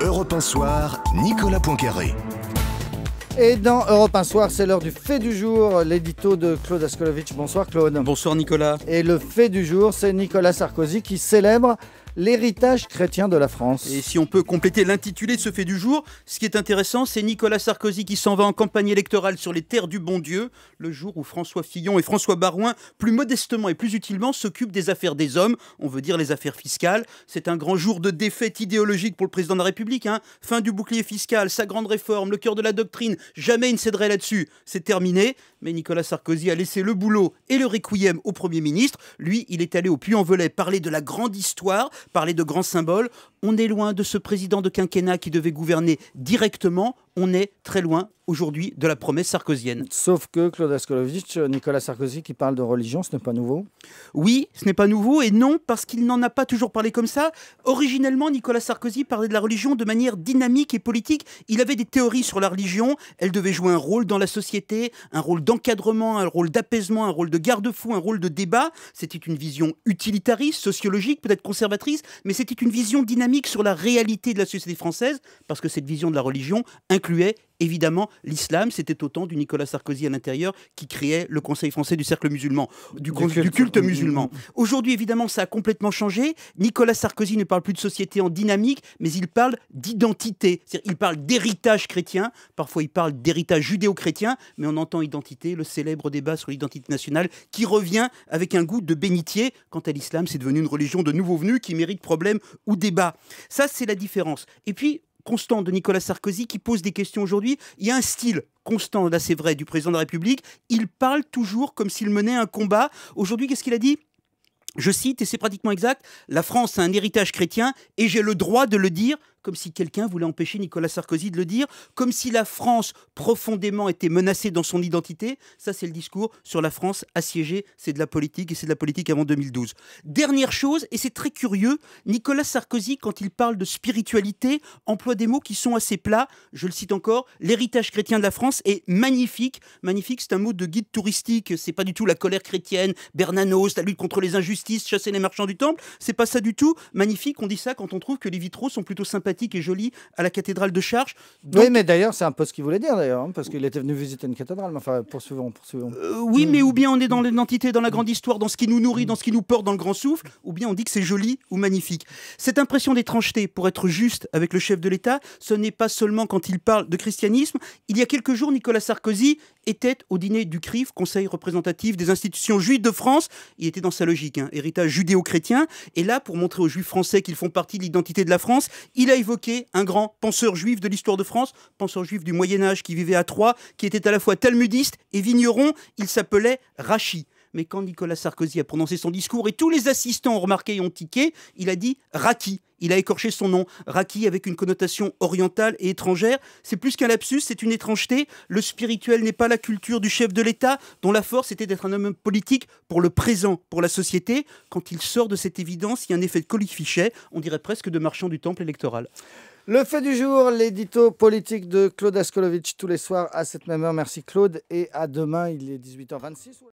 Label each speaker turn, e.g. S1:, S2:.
S1: Europe 1 Soir, Nicolas Poincaré.
S2: Et dans Europe 1 Soir, c'est l'heure du fait du jour, l'édito de Claude Askolovitch. Bonsoir Claude.
S3: Bonsoir Nicolas.
S2: Et le fait du jour, c'est Nicolas Sarkozy qui célèbre l'héritage chrétien de la France.
S3: Et si on peut compléter l'intitulé de ce fait du jour, ce qui est intéressant, c'est Nicolas Sarkozy qui s'en va en campagne électorale sur les terres du bon Dieu, le jour où François Fillon et François Baroin, plus modestement et plus utilement, s'occupent des affaires des hommes, on veut dire les affaires fiscales. C'est un grand jour de défaite idéologique pour le président de la République. Fin du bouclier fiscal, sa grande réforme, le cœur de la doctrine, jamais il ne céderait là-dessus. C'est terminé, mais Nicolas Sarkozy a laissé le boulot et le requiem au Premier ministre. Lui, il est allé au Puy-en-Velay parler de la grande histoire, parler de grands symboles. On est loin de ce président de quinquennat qui devait gouverner directement. On est très loin aujourd'hui de la promesse sarkozienne.
S2: Sauf que Claude Askolovitch, Nicolas Sarkozy qui parle de religion, ce n'est pas nouveau.
S3: Oui, ce n'est pas nouveau, et non, parce qu'il n'en a pas toujours parlé comme ça. Originellement, Nicolas Sarkozy parlait de la religion de manière dynamique et politique. Il avait des théories sur la religion. Elle devait jouer un rôle dans la société, un rôle d'encadrement, un rôle d'apaisement, un rôle de garde-fou, un rôle de débat. C'était une vision utilitariste, sociologique, peut-être conservatrice, mais c'était une vision dynamique sur la réalité de la société française, parce que cette vision de la religion incluait évidemment l'islam. C'était autant du Nicolas Sarkozy à l'intérieur qui créait le Conseil français du cercle musulman, du culte musulman. Aujourd'hui, évidemment, ça a complètement changé. Nicolas Sarkozy ne parle plus de société en dynamique, mais il parle d'identité. Il parle d'héritage chrétien. Parfois, il parle d'héritage judéo-chrétien, mais on entend identité, le célèbre débat sur l'identité nationale qui revient avec un goût de bénitier. Quant à l'islam, c'est devenu une religion de nouveau venus qui mérite problème ou débat. Ça, c'est la différence. Et puis, constant de Nicolas Sarkozy qui pose des questions aujourd'hui. Il y a un style constant, là c'est vrai, du président de la République. Il parle toujours comme s'il menait un combat. Aujourd'hui, qu'est-ce qu'il a dit ? Je cite, et c'est pratiquement exact, « La France a un héritage chrétien et j'ai le droit de le dire », comme si quelqu'un voulait empêcher Nicolas Sarkozy de le dire, comme si la France profondément était menacée dans son identité. Ça, c'est le discours sur la France assiégée. C'est de la politique, et c'est de la politique avant 2012. Dernière chose, et c'est très curieux, Nicolas Sarkozy, quand il parle de spiritualité, emploie des mots qui sont assez plats. Je le cite encore, « L'héritage chrétien de la France est magnifique ». Magnifique, c'est un mot de guide touristique. C'est pas du tout la colère chrétienne, Bernanos, la lutte contre les injustices, chasser les marchands du temple. C'est pas ça du tout. Magnifique, on dit ça quand on trouve que les vitraux sont plutôt sympathiques et jolie à la cathédrale de Chartres. Donc,
S2: oui, mais d'ailleurs, c'est un peu ce qu'il voulait dire, d'ailleurs, parce qu'il était venu visiter une cathédrale. Mais enfin, poursuivons.
S3: Oui, mais ou bien on est dans l'identité, dans la grande histoire, dans ce qui nous nourrit, dans ce qui nous porte dans le grand souffle, ou bien on dit que c'est joli ou magnifique. Cette impression d'étrangeté, pour être juste avec le chef de l'État, ce n'est pas seulement quand il parle de christianisme. Il y a quelques jours, Nicolas Sarkozy était au dîner du CRIF, Conseil représentatif des institutions juives de France. Il était dans sa logique, héritage judéo-chrétien. Et là, pour montrer aux juifs français qu'ils font partie de l'identité de la France, il a évoqué un grand penseur juif de l'histoire de France, penseur juif du Moyen-Âge qui vivait à Troyes, qui était à la fois talmudiste et vigneron. Il s'appelait Rachi. Mais quand Nicolas Sarkozy a prononcé son discours et tous les assistants ont remarqué et ont tiqué, il a dit Raki. Il a écorché son nom, Raki, avec une connotation orientale et étrangère. C'est plus qu'un lapsus, c'est une étrangeté. Le spirituel n'est pas la culture du chef de l'État, dont la force était d'être un homme politique pour le présent, pour la société. Quand il sort de cette évidence, il y a un effet de colifichet, on dirait presque de marchand du temple électoral.
S2: Le fait du jour, l'édito politique de Claude Askolovitch tous les soirs à cette même heure. Merci Claude, et à demain, il est 18h26.